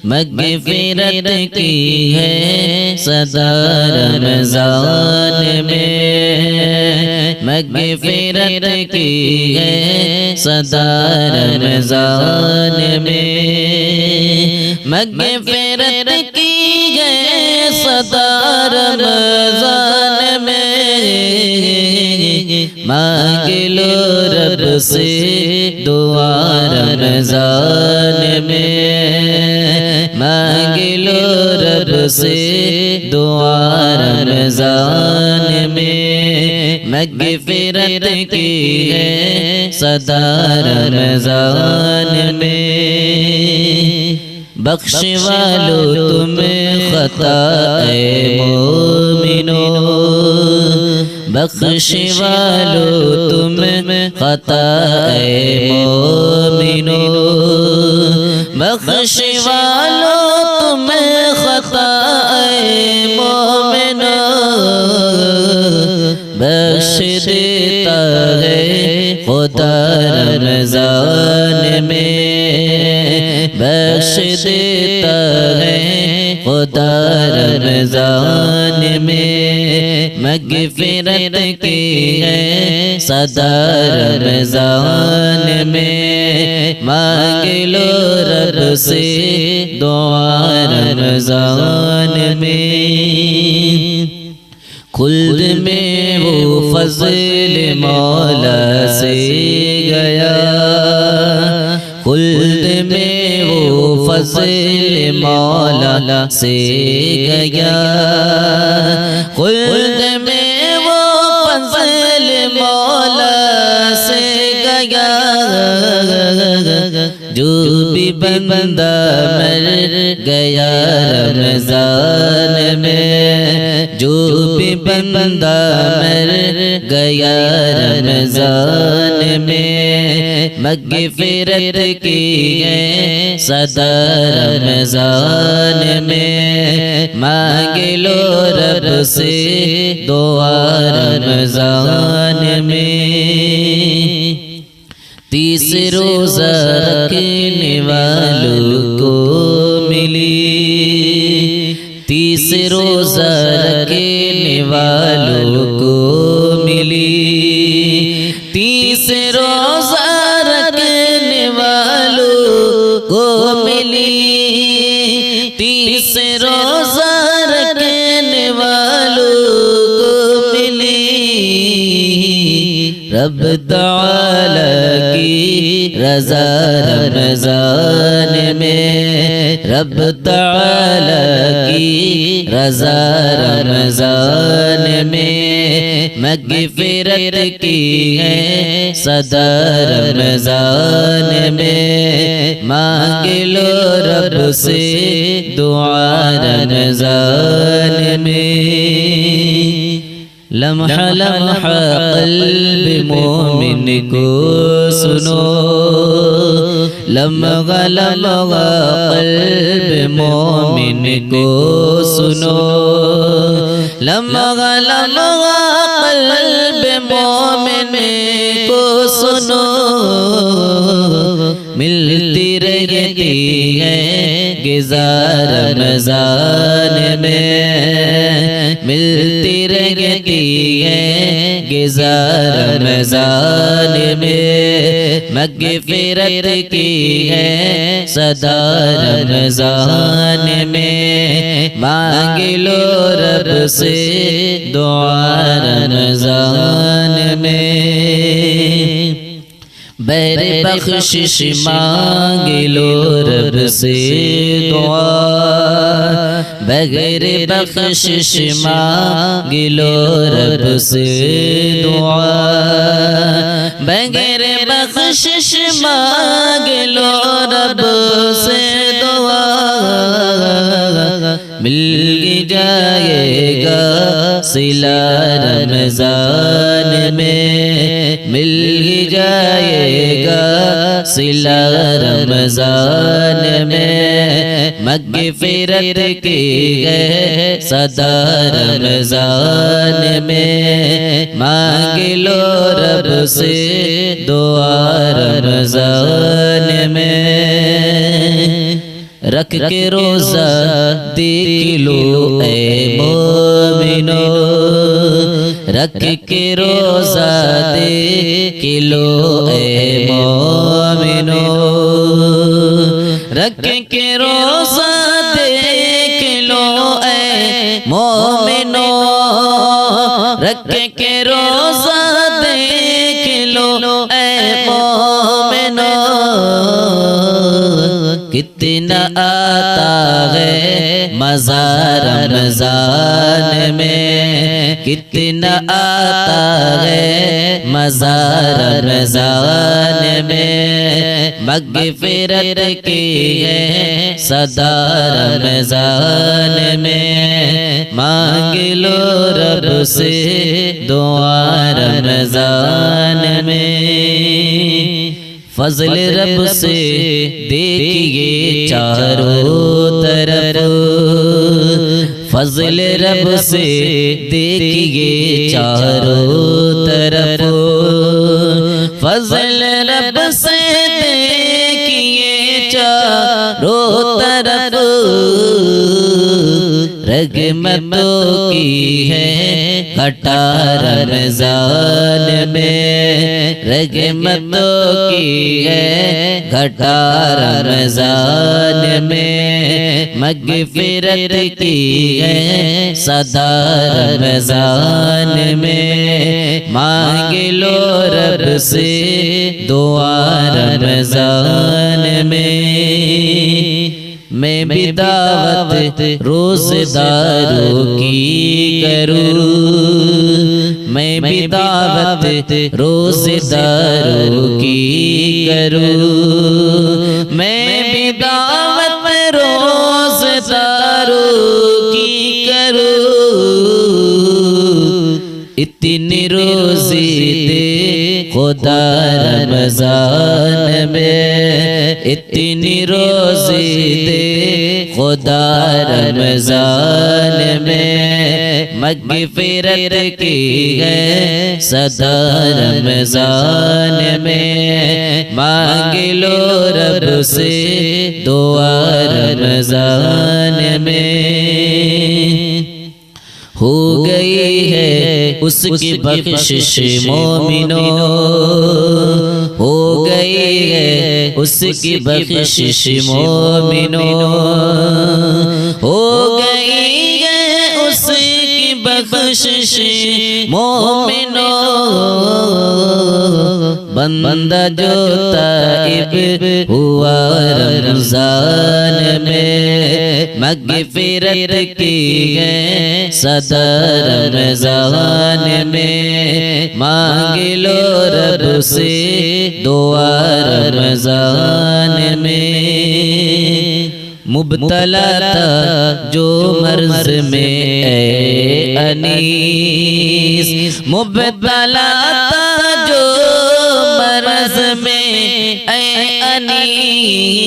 मग़फ़िरत की है सदा रमज़ान में, मग़फ़िरत की है सदा रमज़ान में, मग़फ़िरत की है सदा रमज़ान में। मांग लो रब से दुआ रमज़ान में, मांग लो रब से दुआ रमज़ान में। मग़फ़िरत की है सदा रमज़ान में। बख्शवालो तुम्हें ख़ताए मोमिनो, बख्शवालो तुम्हें ख़ताए मोमिनो, बख्शवालो तुम्हें ख़ताए मोमिनो। बख्श देता है खुदा रमज़ान में, बख्श देता है खुदा रमज़ान में। मग़फ़िरत की है सदा रमज़ान में, मांग लो रब से दुआ रमज़ान में। खुल्द में वो फज़ल मौला से गया, खुल्द में वो फज़ल मौला से गया, खुल्द में वो फज़ल मौला से गया। जो भी बंदा मर गया रमज़ान में, जो भी बंदा मर गया रमज़ान में। मग़फ़िरत की है सदा रमज़ान में, मांग लो रब से दुआ रमज़ान में। 30 रोज़ा रखने वालों को मिली, 30 रोज़ा रखने वालों को मिली, 30 रोज़ा रखने वालों को मिली, 30 रोज़ा रखने वालों को मिली। रब तआला की रज़ा रमज़ान में, रब तआला की रज़ा रमज़ान में। मग़फ़िरत की है सदा रमज़ान में, मांग लो रब से दुआ रमज़ान में। लम्हा लम्हा क़ल्ब मोमिन को सुनो, लम्हा लम्हा क़ल्ब मोमिन को सुनो, लम्हा लम्हा क़ल्ब मोमिन को सुनो। मिलती रहती है ग़िज़ा रमज़ान में, मिलती रहती है ग़िज़ा रमज़ान में। मग़फ़िरत की है सदा रमज़ान में, मांग लो रब से दुआ रमज़ान में। बैर बख्शिश मांग लो रब से दुआ, बगैर बख्शिश मांग लो रब से दुआ, बगैर बख्शिश मांग लो रब से दुआ। मिल जाएगा सिला रमज़ान में, मिल जाएगा सिला रमज़ान में। मग़फ़िरत की है सदा रमज़ान में, मांग लो रब से दुआ रमज़ान में। रख के रोजा देख लो ऐ मोमिनो, रख के रोजा देख लो ऐ मोमिनो, रख के रोजा देख लो ऐ मोमिनो, रख के रोजा देख लो ऐ मोमिनो। कितना आता है मज़ा रमज़ान में, कितना आता है मज़ा रमज़ान में, मग़फ़िरत की है सदा रमज़ान में। मांग लो रब से दुआ रमज़ान में। फजल रब से देखिए चारों तरफ, फजल रब से देखिए चारों तरफ, फजल रब से देखिए चारों तरफ। रहमतों की है घटा रमज़ान में, रहमतों की है घटा रमज़ान में, मग़फ़िरत की है सदा रमज़ान में। मांग लो रब से दुआ रमज़ान में। मैं भी दावत रोज़दारों की करूँ, मैं भी दावत रोज़दारों की करूँ, मैं भी दावत रोज़दारों की करूँ। इतनी रोज़ी दे खुदा रमज़ान में, इतनी रोज़ी दे खुदा रमज़ान में, मग़फ़िरत की है सदा रमज़ान में। मांग लो रब से दुआ रमज़ान में। हो गई है उसकी बख्शिश मोमिनो, हो गई है उसकी बख्शिश मोमिनो, हो गई है उसकी बख्शिश मोमिनो। बंदा जो ताइब हुआ रमज़ान में, मग़फ़िरत की है सदा रमज़ान में। मांग लो रब से दुआ रमज़ान में। मुब्तला था जो मर्ज़ में ऐ अनीस, मुब्तला था जो मर्ज़ में ऐ अनीस,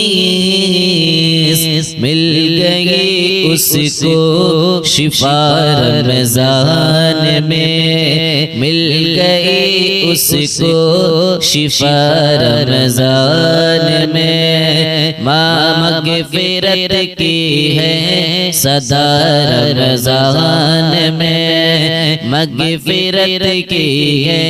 मिल गई उसको शिफा रमज़ान में, मिल गई उसको शिफा रमज़ान में। मग़फ़िरत की है सदा रमज़ान में, मग़फ़िरत की है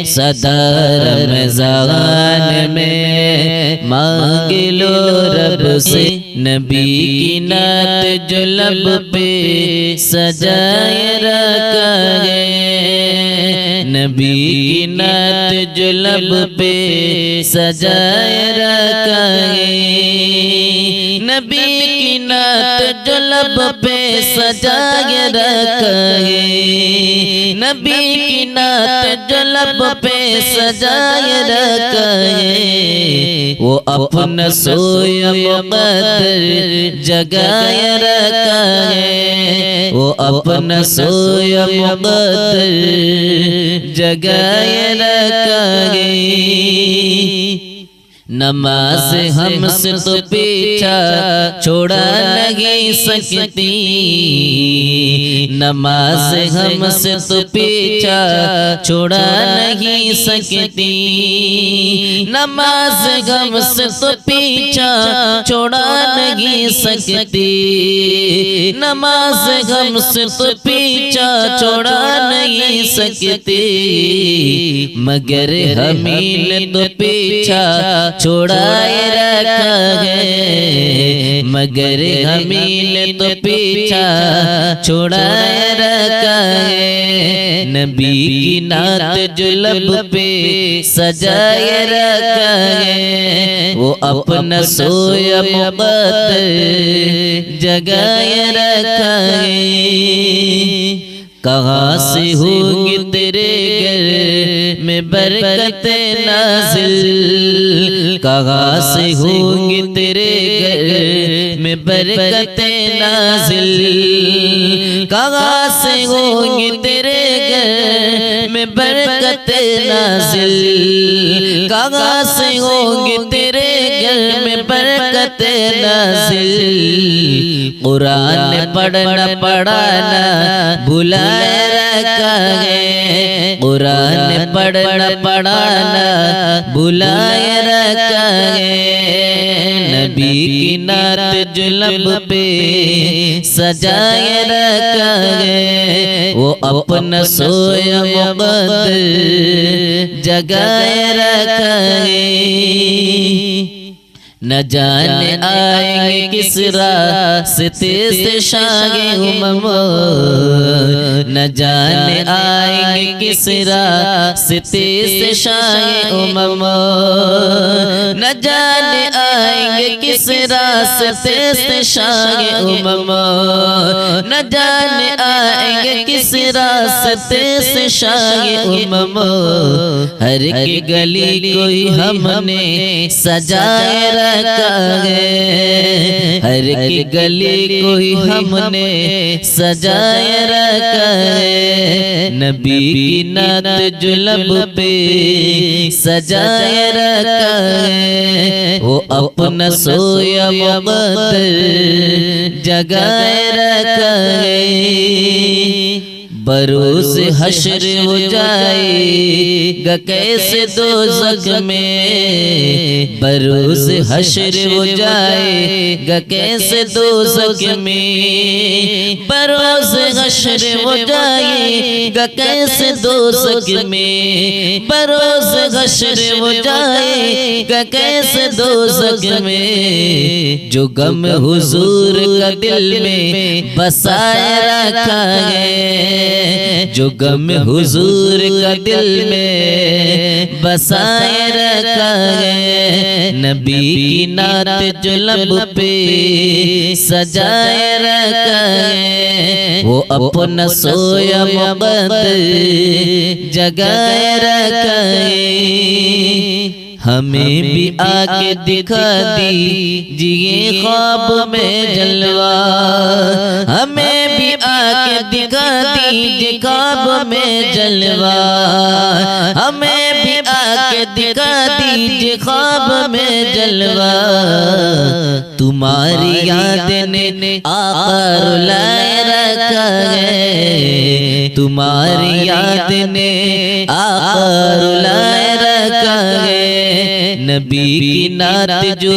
सदा रमज़ान में। मांग लो रब से नबी की नात जो लब पे सजाए रखा है, नबी की नात जो लब पे सजाए रखा है, नबी की नात जो लब पे सजाए रखा है, नबी की नात जो लब पे सजाए रखा है। वो अपना सोया मुक़द्दर जगाए रखा है, वो अपना सोया मुक़द्दर जगाए रखा है। नमाज हमसे तो पीछा छोड़ा नहीं सकती, नमाज हमसे तो पीछा छोड़ा नहीं सकती, नमाज हमसे तो पीछा छोड़ा नहीं सकती, नमाज हमसे तो पीछा छोड़ा नहीं सकती, मगर हमीं तो पीछा छोड़ाए रखा है, मगर हमीं तो पीछा छोड़ाए रखा है, नबी की नात जो लब पे सजाए रखा है, वो अपना सोया मोहब्बत जगाए रखा है। कहाँ से होगी तेरे घर में बरकत नाज़िल, कहाँ से होगी तेरे घर में बरकत नाज़िल, कहाँ से होगी तेरे घर में बरकत नाज़िल, कहाँ से होगी तेरे घर में बरकत नाज़िल। कुरान पढ़ना पढ़ाना भुलाए रखा है, कुरान पढ़ना पढ़ाना भुलाए रखा है, नबी की नात जो लब पे सजाए रखा है, वो अपना सोया मोहब्बत जगाए रखा है। न जाने आएंगे किस रास्ते से शागे उमम, न जाने आएंगे किस रास्ते से शागे उमम, न जाने आएंगे किस रास्ते से शागे उमम, न जाने आएंगे किस रास्ते से शागे उमम, हर एक गली कोई हमने सजाए रखा है, हर एक गली को ही हमने सजाए रखा है, नबी की नात जो लब पे सजाए रखा है, वो अपना सोया मोहब्बत जगाए रखा है। बरोज़ हश्र हो जाएगा कैसे दोज़ख में, बरोज़ हश्र हो जाएगा कैसे दोज़ख में, बरोज़ हश्र हो जाएगा कैसे दोज़ख में, बरोज़ हश्र हो जाएगा कैसे दोज़ख में, जो गम हुजूर का दिल में बसाए रखा है, जो गम हुजूर का दिल में बसाए रखा है, नबी की नात जो लब पे सजाए रखा है, वो अपना सोया मोहब्बत जगाए रखा है। हमें भी आके दिखा दीजिए ख्वाब में जलवा, हमें भी आके दिखा दीजिए ख्वाब में जलवा, हमें भी आके दिखा दीजिए ख्वाब में जलवा, तुम्हारी याद ने आका रुलाए रखा है, तुम्हारी याद ने आका रुलाए रखा है, नबी की नात जो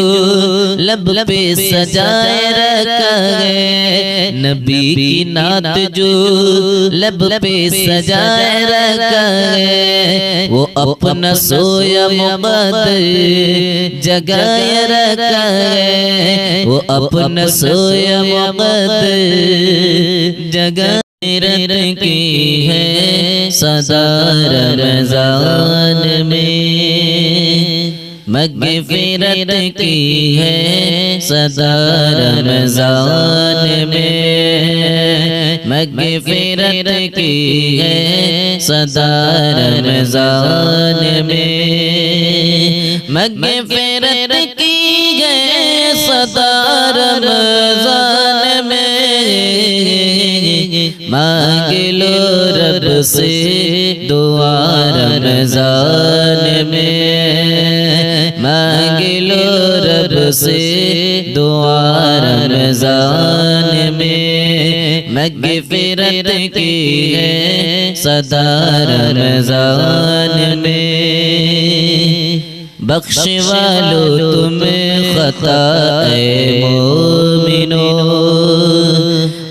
लब पे सजाए रखा है, नबी की नात जो लब पे सजाए रखा है, वो अपना सोया मोहब्बत जगाए रखा है, वो अपना सोया मोहब्बत जगाए रखी है, सदा रमज़ान में मग़फ़िरत की है, सदा रमज़ान में मग़फ़िरत की है, सदा रमज़ान में मग़फ़िरत की है, सदा रमज़ान में मांग लो रब से दुआ रमज़ान में, मांग से दुआ रमजान में, मग़फ़िरत की है सदा रमजान में। बख्शवालो तुम ख़ताए मोमिनो,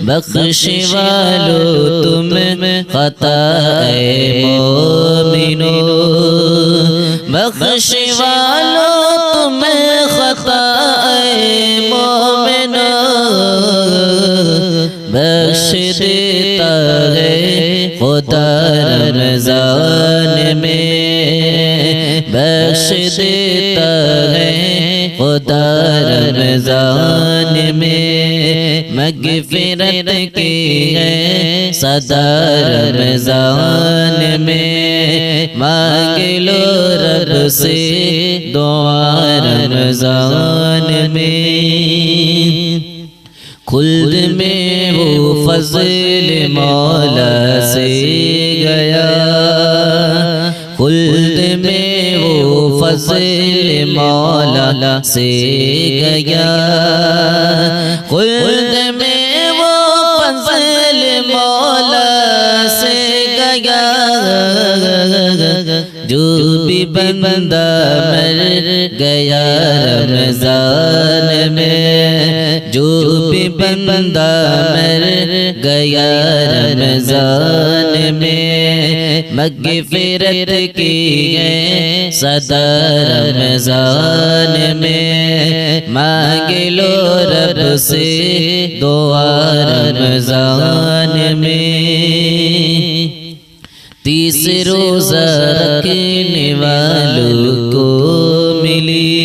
बख्शवालो तुम ख़ताए मोमिनो, बख्शवालो तुम ख़ताए मोमिनो। बख्श देता है खुदा रमजान में, बख्श देता है खुदा रमजान में, मग़फ़िरत की है सदा रमजान में। मांग लो रब से दुआ रमजान में। खुल्द में वो फज़ल मौला से गया, खुल्द में वो फज़ल मौला से गया, खुल्द में वो फज़ल मौला से गया। जो भी बंदा मर गया रमजान में, जो भी बंदा मर गया रमजान में, मग़फ़िरत की है सदा रमजान में। मांग लो रब से दुआ रमजान में। 30 रोज़ा रखने वालों को मिली,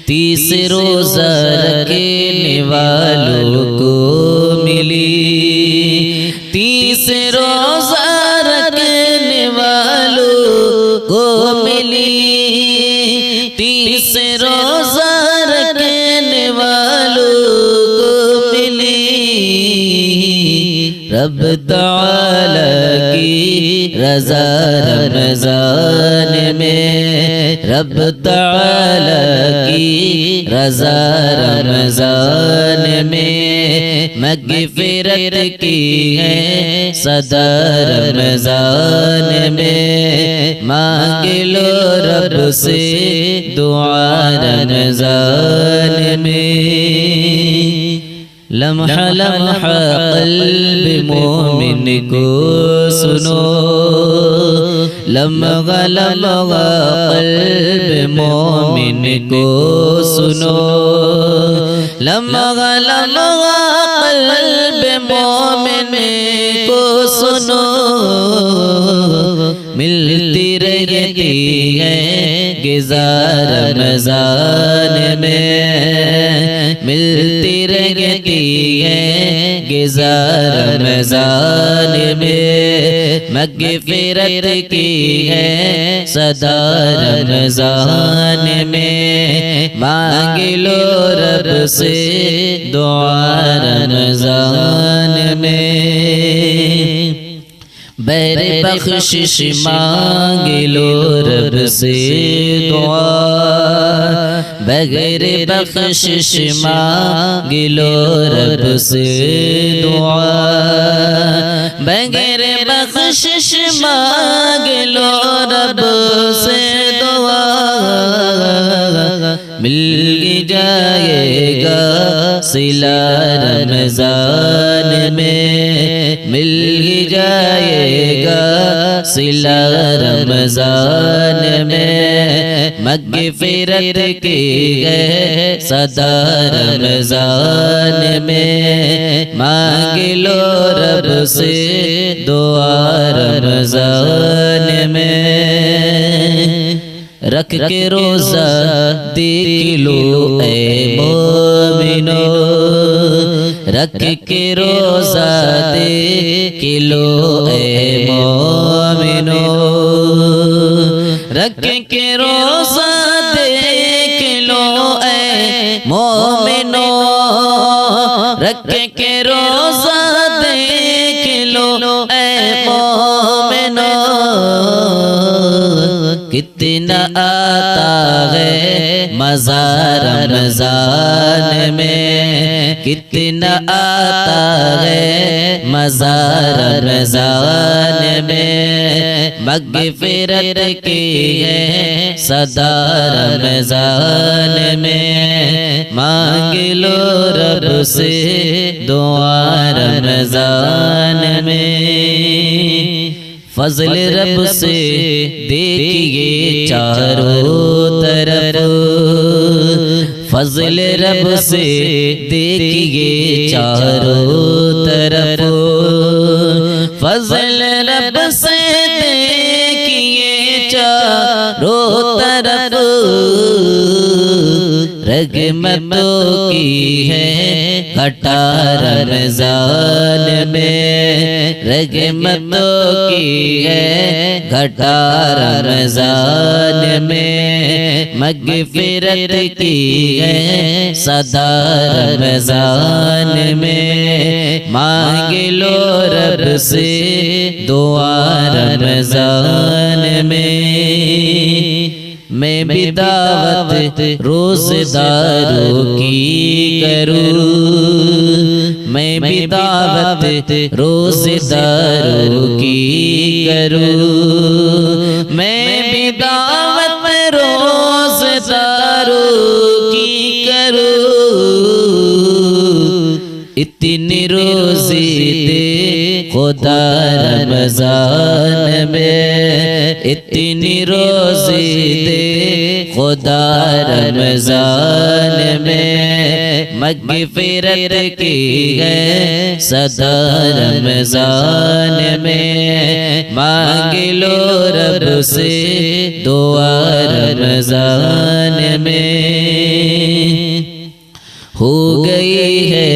30 रोज़ा रखने वालों को मिली, 30 रोज़ा रखने वालों को मिली, 30 रोज़ा रखने वालों को मिली। रब तआला की रज़ा रमजान में, रब तआला की रज़ा रमजान में, मग़फ़िरत की है सदा रमजान में। मांग लो रब से दुआ रमजान में। लम्हा लम्हा क़ल्ब मोमिन को सुनो, लम्हा लम्हा क़ल्ब मोमिन को सुनो, लम्हा लम्हा क़ल्ब मोमिन को सुनो। मिलती रहती है ग़िज़ा रमज़ान में, मिलती रहती है ग़िज़ा रमज़ान में, मग़फ़िरत की है सदा रमज़ान में। मांग लो रब से दुआ रमज़ान में। बैर बख्शिश मांग लो रब से दुआ, बगैर बख्शिश मांग लो रब से दुआ, बगैर बख्शिश मांग लो रब से दुआ। मिल जाएगा सिला रमज़ान में, मिल जाएगा सिला रमज़ान में, मग़फ़िरत की है सदा रमज़ान में। मांग लो रब से दुआ रमज़ान में। रख के रोज़ा देख लो ऐ मोमिनो, रख के रोज़ा देख लो ऐ मोमिनो, रख के रोज़ा देख लो ऐ मोमिनो, रख के रोज़ा देख लो ऐ मोमिनो। कितना आता है मज़ा रमज़ान में, कितना आता है मज़ा रमज़ान में। मग़फ़िरत की है सदा रमज़ान में, मांग लो रब से दुआ रमज़ान में। फज़ल रब से देखिए चारों तरफ, फज़ल रब से देखिए चारों तरफ, फज़ल रब से देखिए चारों तरफ। रहमतों की है घटा रमज़ान में, रहमतों की है घटा रमज़ान में। मग़फ़िरत की है सदा रमज़ान में, मांग लो रब से दुआ रमज़ान में। मैं भी दावत रोज़दारों की करूँ, मैं भी दावत रोज़दारों की करूँ, मैं भी दावत रोज़दारों की करूँ। इतनी रोज़ी दे खुदा रमज़ान में, इतनी रोज़ी दे खुदा रमज़ान में। मग़फ़िरत की है सदा रमज़ान में, मांग लो रब से दुआ रमज़ान में। हो गई है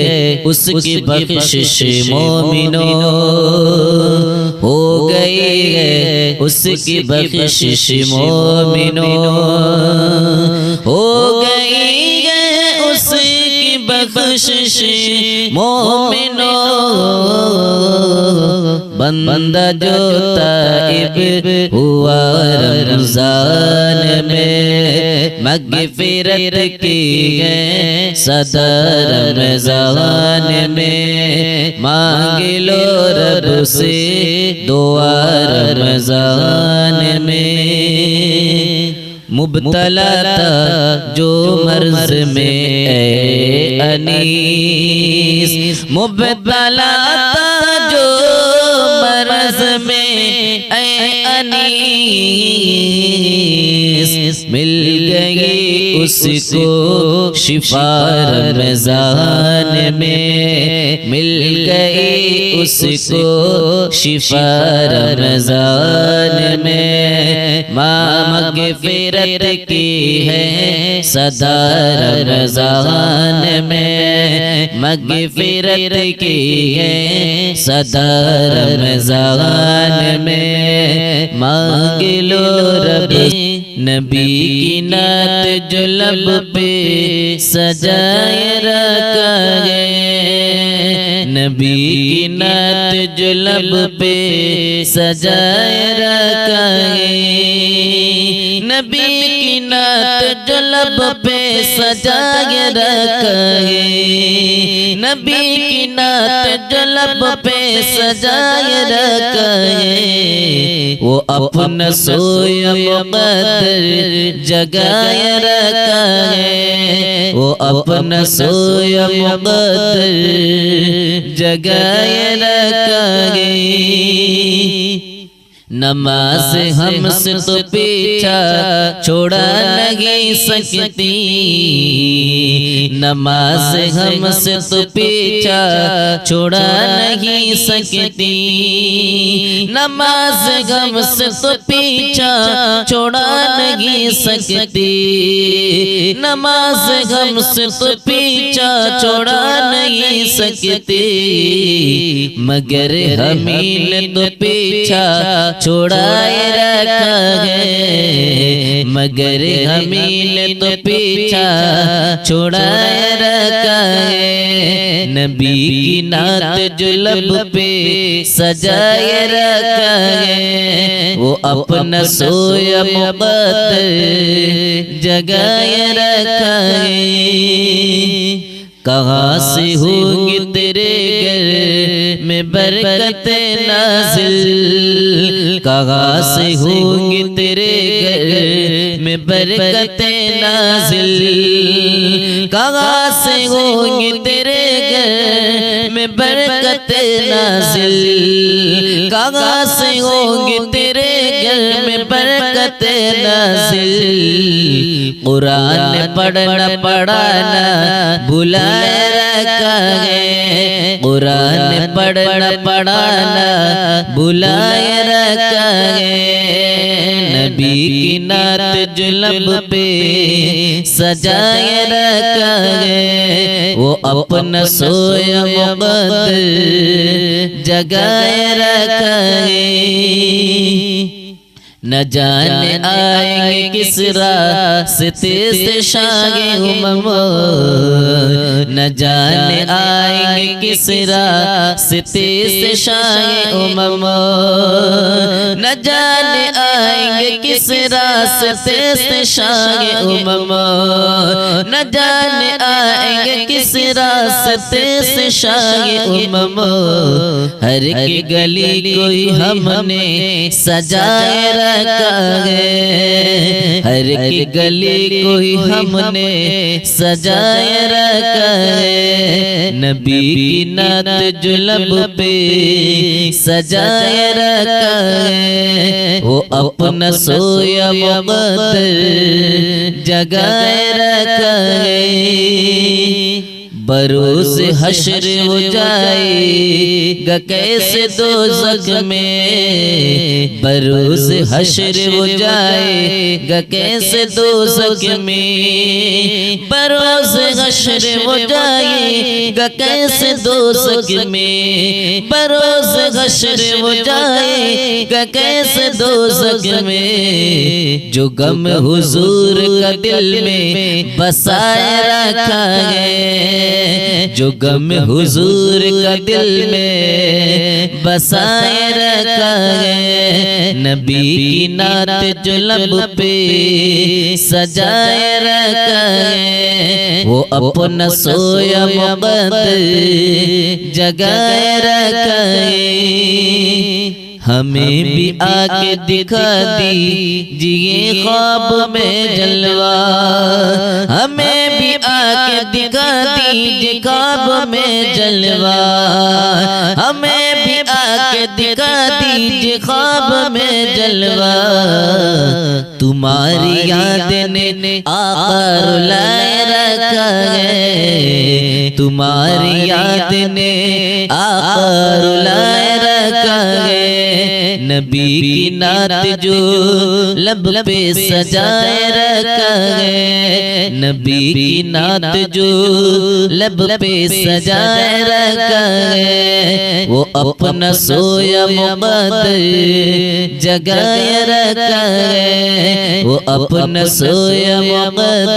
उसकी बख्शिश मोमिनों, हो गई है उसकी बख्शिश मोमिनों, हो गई है उसकी बख्शिश मोमिनों। बंदा जो ताइब हुआ रमज़ान में, मग़फ़िरत की है सदा रमज़ान में, मांग लो रब से दुआ रमज़ान में। मुब्तला था जो मर्ज़ में ए अनीस, मुब्तला था जो मर्ज़ में ए अनीस। मिल गई उसको शिफा रमज़ान में, मिल गई उसको शिफा रमज़ान में। मग़फ़िरत की है सदा रमज़ान में, मग़फ़िरत की है सदा रमज़ान में। मांग लो रब नबी की नात जो लब पे सजाए रखा है, नबी की नात जो लब पे सजाए रखा है, नबी की नात जो लब पे सजाए रखा है, नबी की नात जो लब पे सजाए रखा है। वो अपना सोया मुक़द्दर जगाए रखा है, वो अपना सोया मुक़द्दर जगाए रखा है। नमाज हमसे तो पीछा छोड़ा नहीं सकती, नमाज हमसे तो पीछा छोड़ा नहीं सकती, नमाज हमसे तो पीछा छोड़ा नहीं सकती, नमाज हमसे तो पीछा छोड़ा नहीं सकती, मगर हमील तो पीछा पीछा छुड़ाए रखा है, मगर हमील तो पीछा छुड़ाए रखा है। नबी की नात जो लब पे सजाए रखा है, वो अपना सोया मोहब्बत जगाए रखा है। कहाँ से होंगी तेरे घर में बरकत नाज़िल, कहाँ से होंगी तेरे घर में बरकत नाज़िल, कहाँ से होंगी तेरे घर में बरकत नाज़िल, कहाँ से होंगी तेरे घर में बरकत नाज़िल। कुरान पढ़ना पढ़ाना भुलाए रखा है, कुरान पढ़ना पढ़ाना भुलाए रखा है। नबी की नात जो लब पे सजाए रखा है, वो अपना सोया मोहब्बत जगाए रखा है। न जाने आएंगे किस रास्ते से शागे उमम, न जाने आएंगे किस रास्ते से शागे उमम, न जाने आएंगे किस रास्ते से शागे उमम, न जाने आएंगे किस रास्ते से शागे उमम। हर एक गली कोई हमने सजाए रखा है, हर एक गली को ही हमने सजाए रखा है। नबी की नात जो लब पे सजाए रखा है, वो अपना सोया मोहब्बत जगाए रखा है। बरोज़ हश्र हो जाएगा कैसे दोज़ख में, बरोज़ हश्र हो जाएगा कैसे दोज़ख में, बरोज़ हश्र हो जाएगा कैसे दोज़ख में, बरोज़ हश्र हो जाएगा कैसे दोज़ख में। जो गम हुजूर का दिल में बसाए रखा है, जो गम हुजूर का दिल में बसाए रखा है। नबी की नात जो लब पे सजाए रखा है, वो अपना सोया मोहब्बत जगाए रखा है। हमें भी आके दिखा दीजिए ख्वाब में जलवा, हमें भी आके दिखा दीजिए ख्वाब में जलवा, हमें भी आके दिखा दीजिए ख्वाब में जलवा। तुम्हारी याद ने आका रुलाए रखा है, तुम्हारी याद ने आका रुलाए रखा है। नबी की नात जो लब पे सजाए रखा है, नबी की नात जो लब पे सजाए रखा है, वो अपना सोया मोहब्बत जगाए रखा है, वो अपना सोया मोहब्बत